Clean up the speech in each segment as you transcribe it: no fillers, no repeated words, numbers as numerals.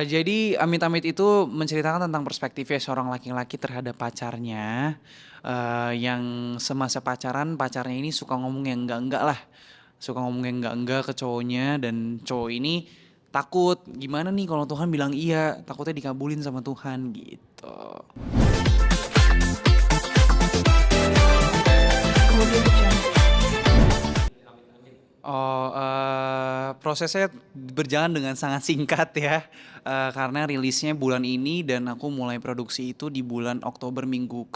Jadi Amit-Amit itu menceritakan tentang perspektifnya seorang laki-laki terhadap pacarnya, yang semasa pacaran, pacarnya ini suka ngomong yang enggak-enggak lah, suka ngomong yang enggak-enggak ke cowoknya dan cowok ini takut, gimana nih kalau Tuhan bilang iya, takutnya dikabulin sama Tuhan gitu. Prosesnya berjalan dengan sangat singkat ya, karena rilisnya bulan ini dan aku mulai produksi itu di bulan Oktober minggu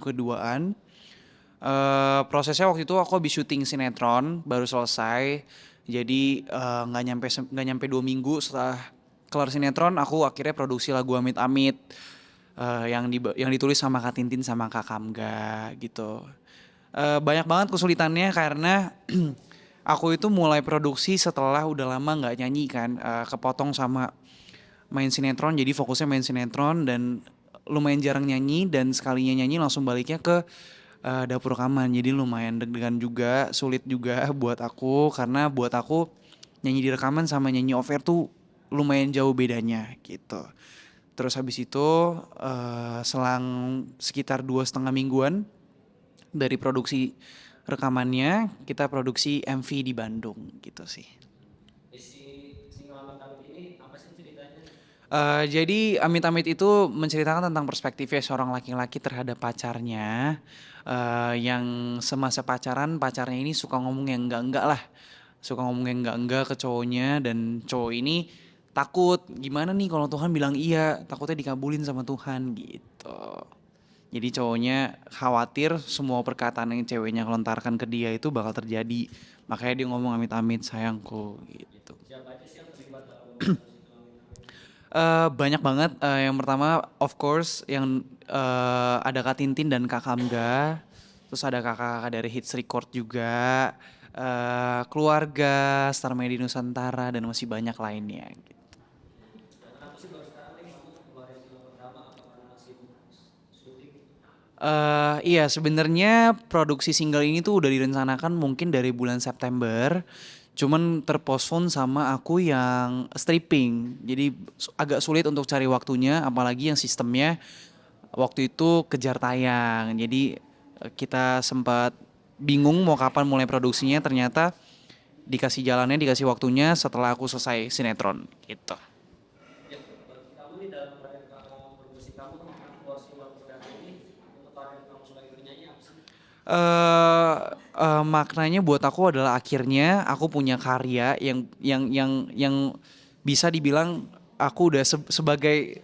keduaan. Prosesnya waktu itu aku habis syuting sinetron, baru selesai. Jadi, nggak nyampe 2 minggu setelah kelar sinetron, aku akhirnya produksi lagu Amit Amit, yang ditulis sama Kak Tintin sama Kak Kamga gitu. Banyak banget kesulitannya karena aku itu mulai produksi setelah udah lama nggak nyanyi kan, kepotong sama main sinetron, jadi fokusnya main sinetron dan lumayan jarang nyanyi dan sekalinya nyanyi langsung baliknya ke dapur rekaman. Jadi lumayan deg-degan juga, sulit juga buat aku karena buat aku nyanyi di rekaman sama nyanyi off air tuh lumayan jauh bedanya gitu. Terus habis itu selang sekitar 2,5 mingguan dari produksi rekamannya, kita produksi MV di Bandung gitu sih. Jadi Amit-Amit itu menceritakan tentang perspektifnya seorang laki-laki terhadap pacarnya, yang semasa pacaran, pacarnya ini suka ngomong yang enggak-enggak lah, suka ngomong yang enggak-enggak ke cowoknya dan cowok ini takut, gimana nih kalau Tuhan bilang iya, takutnya dikabulin sama Tuhan gitu. Jadi cowoknya khawatir semua perkataan yang ceweknya lontarkan ke dia itu bakal terjadi. Makanya dia ngomong amit-amit sayangku gitu. Banyak banget, yang pertama of course yang, ada Kak Tintin dan Kak Kamga, terus ada kakak-kakak dari Hits Record juga, keluarga, Star Media Nusantara dan masih banyak lainnya gitu. Iya sebenarnya produksi single ini tuh udah direncanakan mungkin dari bulan September, cuman terpostpone sama aku yang stripping. Jadi agak sulit untuk cari waktunya, apalagi yang sistemnya waktu itu kejar tayang. Jadi kita sempat bingung mau kapan mulai produksinya, ternyata dikasih jalannya, dikasih waktunya setelah aku selesai sinetron gitu. eh Maknanya buat aku adalah akhirnya aku punya karya yang bisa dibilang aku udah sebagai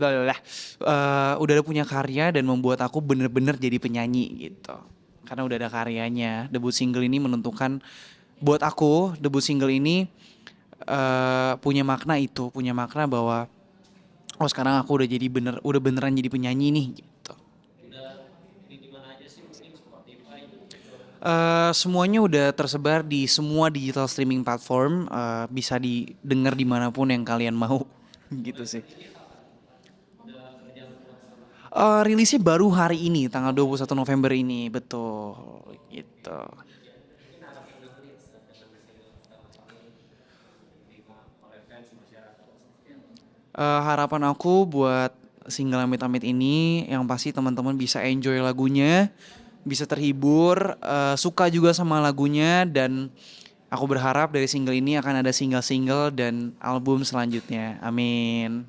lah udah ada punya karya dan membuat aku bener-bener jadi penyanyi gitu. Karena udah ada karyanya. Debut single ini menentukan buat aku, debut single ini punya makna itu, punya makna bahwa oh sekarang aku udah beneran jadi penyanyi nih gitu. Semuanya udah tersebar di semua digital streaming platform, bisa didengar dimanapun yang kalian mau, gitu sih. Rilisnya baru hari ini, tanggal 21 November ini, betul, gitu. Harapan aku buat single Amit Amit ini, yang pasti teman-teman bisa enjoy lagunya, bisa terhibur, suka juga sama lagunya dan aku berharap dari single ini akan ada single-single dan album selanjutnya. Amin.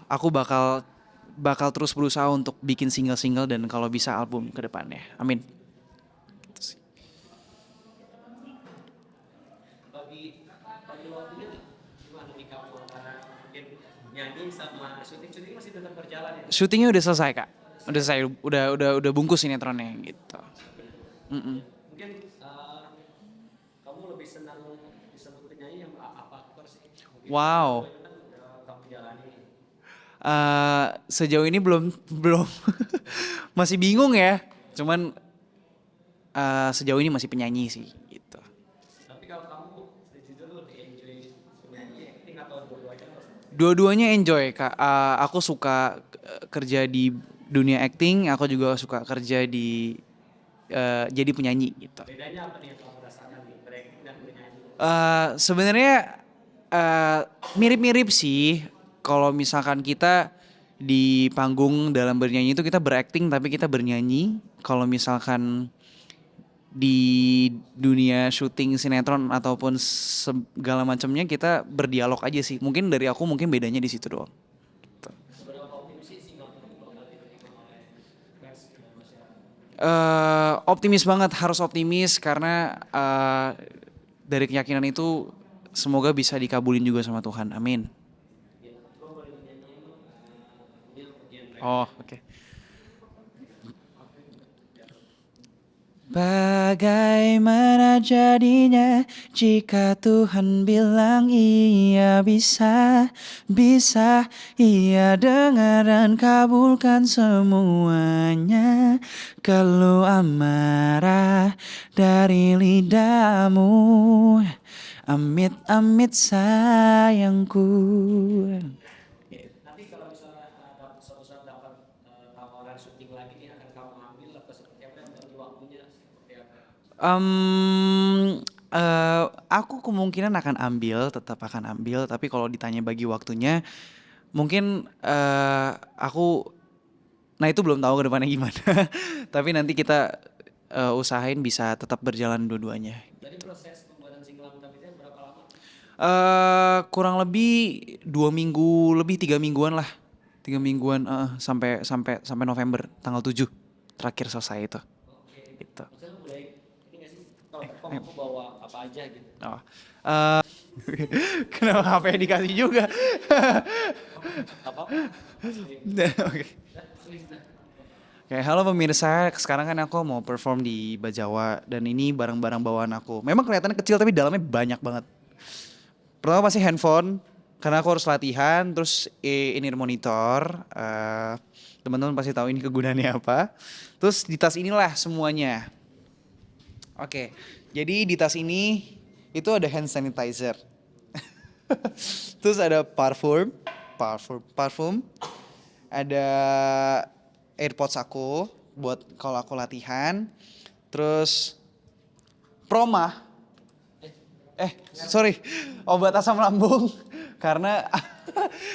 Aku bakal bakal terus berusaha untuk bikin single-single dan kalau bisa album ke depannya. Amin. Syutingnya udah selesai kak, udah selesai, udah bungkus sinetronnya gitu. Mm-mm. Wow. Sejauh ini belum belum masih bingung ya. Cuman sejauh ini masih penyanyi sih gitu. Dua-duanya enjoy kak. Aku suka kerja di dunia acting, aku juga suka kerja di jadi penyanyi gitu. Bedanya apa nih yang kamu rasakan nih, berakting dan bernyanyi? Sebenarnya eh, mirip-mirip sih. Kalau misalkan kita di panggung dalam bernyanyi itu kita berakting tapi kita bernyanyi. Kalau misalkan di dunia syuting sinetron ataupun segala macamnya kita berdialog aja sih. Mungkin dari aku mungkin bedanya di situ doang. Gitu. Seberapa optimis sih Singapura bakal diterima oleh fans dan masyarakat? Optimis banget, harus optimis karena dari keyakinan itu semoga bisa dikabulin juga sama Tuhan. Amin. Ya, gue boleh nyanyi ini genre Oh, oke. Bagaimana jadinya jika Tuhan bilang iya bisa, bisa ia dengar dan kabulkan semuanya. Keluh amarah dari lidahmu, amit-amit sayangku. nanti kalau misalnya dapat suatu saat dapat tawaran syuting lagi nih akan kamu ambil apa seperti apa yang bagi waktunya seperti apa? Aku kemungkinan akan ambil, tetap akan ambil. Tapi kalau ditanya bagi waktunya, mungkin aku, nah itu belum tahu ke depannya gimana. Tapi nanti kita usahain bisa tetap berjalan dua-duanya. Jadi proses pembuatan single Lentam itu berapa lama? Kurang lebih 2 minggu, lebih 3 mingguan lah, 3 mingguan, sampai sampai sampai November tanggal 7 terakhir selesai itu. Oke. Gitu. Maksudnya lu boleh ini nggak sih? Kalau perform aku bawa apa aja gitu. Oh. Eh, Kenapa HP dikasih juga? Apa? Oke. Oke, halo pemirsa. Sekarang kan aku mau perform di Bajawa dan ini barang-barang bawaan aku. Memang kelihatannya kecil tapi dalamnya banyak banget. Pertama pasti handphone karena aku harus latihan, terus ini monitor. Teman-teman pasti tahu ini kegunaannya apa. Terus di tas inilah semuanya. Oke, jadi di tas ini itu ada hand sanitizer. Terus ada parfum. Ada AirPods aku buat kalau aku latihan. Terus Proma. Sorry, obat asam lambung. Karena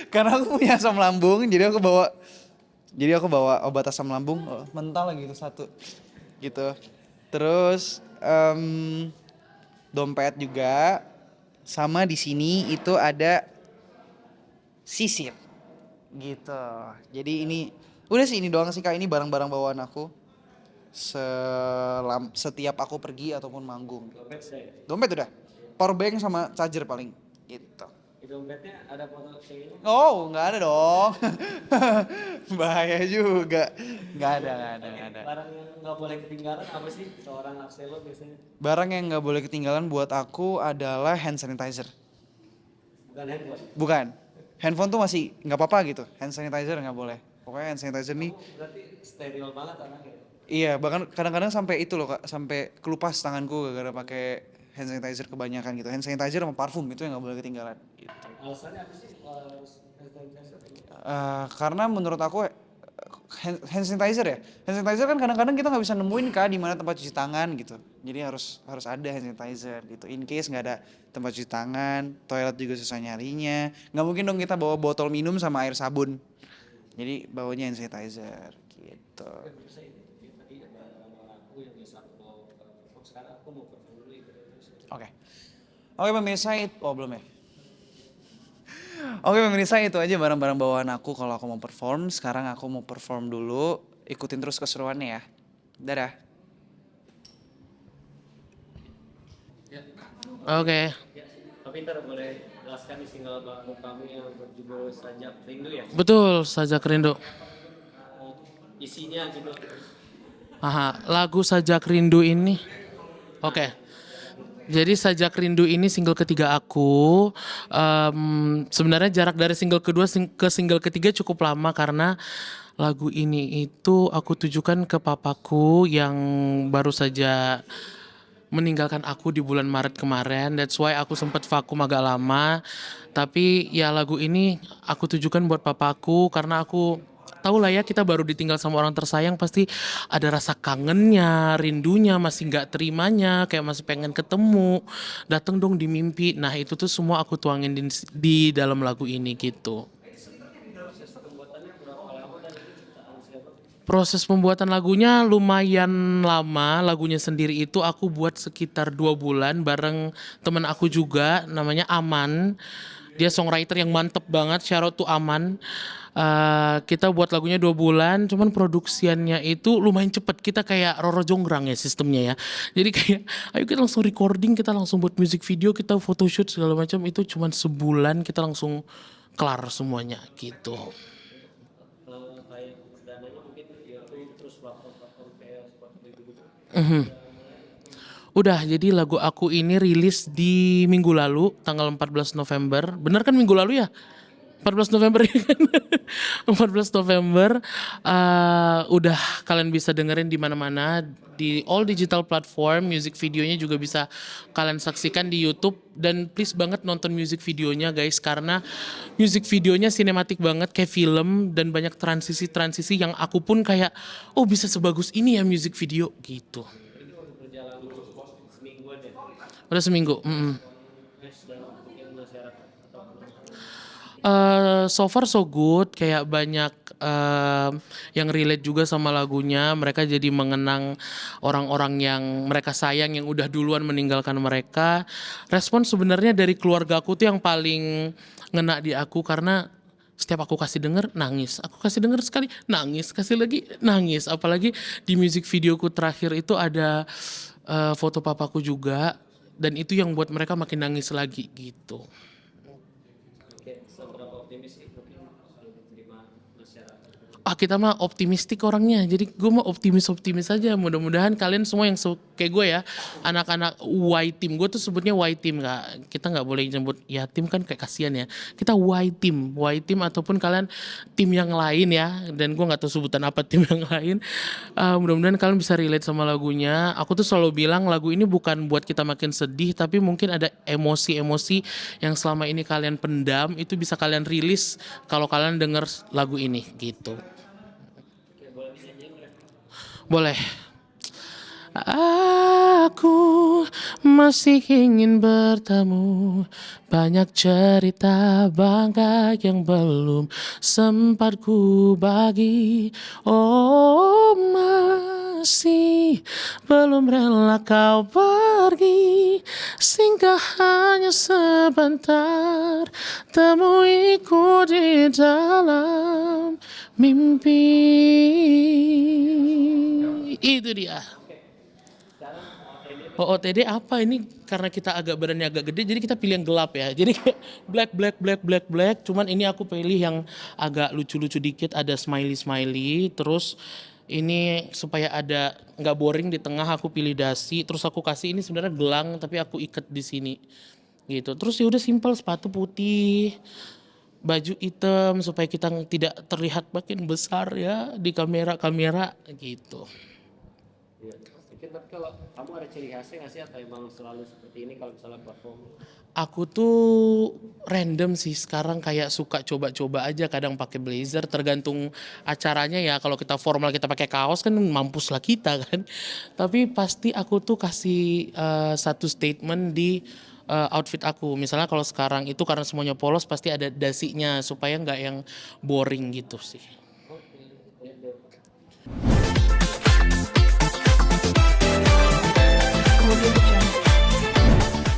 karena aku punya asam lambung, jadi aku bawa obat asam lambung. Oh, mental lagi itu satu. Gitu. Terus dompet juga. Sama di sini itu ada sisir. Gitu. Jadi ini udah sih, ini doang sih Kak, ini barang-barang bawaan aku. Setiap aku pergi ataupun manggung. Dompet saya. Dompet udah. Power bank sama charger paling. Gitu. Di dompetnya ada foto kayak ini. Oh, nggak ada dong. Bahaya juga. Nggak ada. Barang yang nggak boleh ketinggalan apa sih seorang Arcelo biasanya? Barang yang nggak boleh ketinggalan buat aku adalah hand sanitizer. Bukan handphone. Bukan. Handphone tuh masih nggak apa-apa gitu. Hand sanitizer nggak boleh. Pokoknya hand sanitizer nih. Berarti steril banget anaknya. Iya, bahkan kadang-kadang sampai itu loh Kak, sampai kelupas tanganku gara-gara pakai hand sanitizer kebanyakan gitu. Hand sanitizer sama parfum itu yang nggak boleh ketinggalan. Gitu. Alasannya apa sih harus sanitizer? Karena menurut aku hand sanitizer ya. Hand sanitizer kan kadang-kadang kita nggak bisa nemuin Kak di mana tempat cuci tangan gitu. Jadi harus ada hand sanitizer gitu. In case nggak ada tempat cuci tangan, toilet juga susah nyarinya. Nggak mungkin dong kita bawa botol minum sama air sabun. Jadi bawanya hand sanitizer gitu. Bisa ini tadi ada orang aku yang biasa aku mau perform, sekarang aku mau perform dulu itu terus. Oke. Oke pemirsa, belum ya? Oke pemirsa, itu aja barang-barang bawaan aku kalau aku mau perform. Sekarang aku mau perform dulu. Ikutin terus keseruannya ya. Dadah. Oke. Ya, tapi ntar boleh jelaskan di single baru kamu yang berjudul Sajak Rindu ya. Betul, Sajak Rindu. Isinya gitu. Aha, lagu Sajak Rindu ini. Oke. Jadi Sajak Rindu ini single ketiga aku. Sebenarnya jarak dari single kedua ke single ketiga cukup lama karena lagu ini itu aku tujukan ke papaku yang baru saja meninggalkan aku di bulan Maret kemarin. That's why aku sempat vakum agak lama. Tapi ya lagu ini aku tujukan buat papaku karena aku tahu lah ya, kita baru ditinggal sama orang tersayang, pasti ada rasa kangennya, rindunya, masih nggak terimanya, kayak masih pengen ketemu, dateng dong di mimpi. Nah itu tuh semua aku tuangin di dalam lagu ini gitu. Proses pembuatan lagunya lumayan lama. Lagunya sendiri itu aku buat sekitar 2 bulan bareng temen aku juga, namanya Aman. Dia songwriter yang mantep banget, shout out to Aman. Kita buat lagunya 2 bulan, cuman produksiannya itu lumayan cepet. Kita kayak Roro Jonggrang ya sistemnya ya. Jadi kayak, ayo kita langsung recording, kita langsung buat music video, kita photoshoot segala macam. Itu cuman sebulan kita langsung kelar semuanya gitu. Kayak dananya mungkin di YouTube terus platform-platform kayak Spotify gitu. Mhm. Udah, jadi lagu aku ini rilis di minggu lalu, tanggal 14 November. Bener kan minggu lalu ya? 14 November ya kan? 14 November. Udah kalian bisa dengerin di mana-mana, di all digital platform. Music videonya juga bisa kalian saksikan di YouTube. Dan please banget nonton music videonya guys, karena music videonya sinematik banget kayak film, dan banyak transisi-transisi yang aku pun kayak, oh bisa sebagus ini ya music video gitu. Berjalan semingguan ya. Udah seminggu. Terus dan mungkin masyarakat atau So far so good, kayak banyak yang relate juga sama lagunya. Mereka jadi mengenang orang-orang yang mereka sayang yang udah duluan meninggalkan mereka. Respon sebenarnya dari keluarga aku tuh yang paling ngena di aku, karena setiap aku kasih denger nangis, aku kasih denger sekali nangis, kasih lagi nangis. Apalagi di music videoku terakhir itu ada foto papaku juga, dan itu yang buat mereka makin nangis lagi gitu. kayak seberapa optimis sih mungkin bakal diterima masyarakat. Kita mah optimistik orangnya, jadi gue mah optimis aja. Mudah-mudahan kalian semua yang kayak gue ya, anak-anak Y team, gue tuh sebutnya Y team, nggak, kita nggak boleh nyebut ya tim kan kayak kasihan ya. Kita Y team ataupun kalian tim yang lain ya, dan gue nggak tahu sebutan apa tim yang lain. Mudah-mudahan kalian bisa relate sama lagunya. Aku tuh selalu bilang lagu ini bukan buat kita makin sedih, tapi mungkin ada emosi-emosi yang selama ini kalian pendam, itu bisa kalian rilis kalau kalian denger lagu ini gitu. Boleh. Aku masih ingin bertemu, banyak cerita bangga yang belum sempat ku bagi. Oh masih belum rela kau pergi, singgah hanya sebentar, temuiku di dalam mimpi. Itu dia. OOTD apa ini, karena kita agak badannya agak gede jadi kita pilih yang gelap ya. Jadi kayak black. Cuman ini aku pilih yang agak lucu-lucu dikit, ada smiley. Terus ini supaya ada nggak boring di tengah, aku pilih dasi. Terus aku kasih ini sebenarnya gelang tapi aku ikat di sini. Gitu. Terus ya udah simpel, sepatu putih, baju hitam supaya kita tidak terlihat makin besar ya di kamera gitu. Iya. Mungkin tapi kalau kamu ada ciri khasnya nggak sih atau emang selalu seperti ini kalau misalnya perform? Aku tuh random sih sekarang, kayak suka coba-coba aja, kadang pakai blazer tergantung acaranya ya. Kalau kita formal kita pakai kaos kan mampus lah kita kan. Tapi pasti aku tuh kasih satu statement di outfit aku. Misalnya kalau sekarang itu karena semuanya polos pasti ada dasinya supaya nggak yang boring gitu sih. Oh, iya.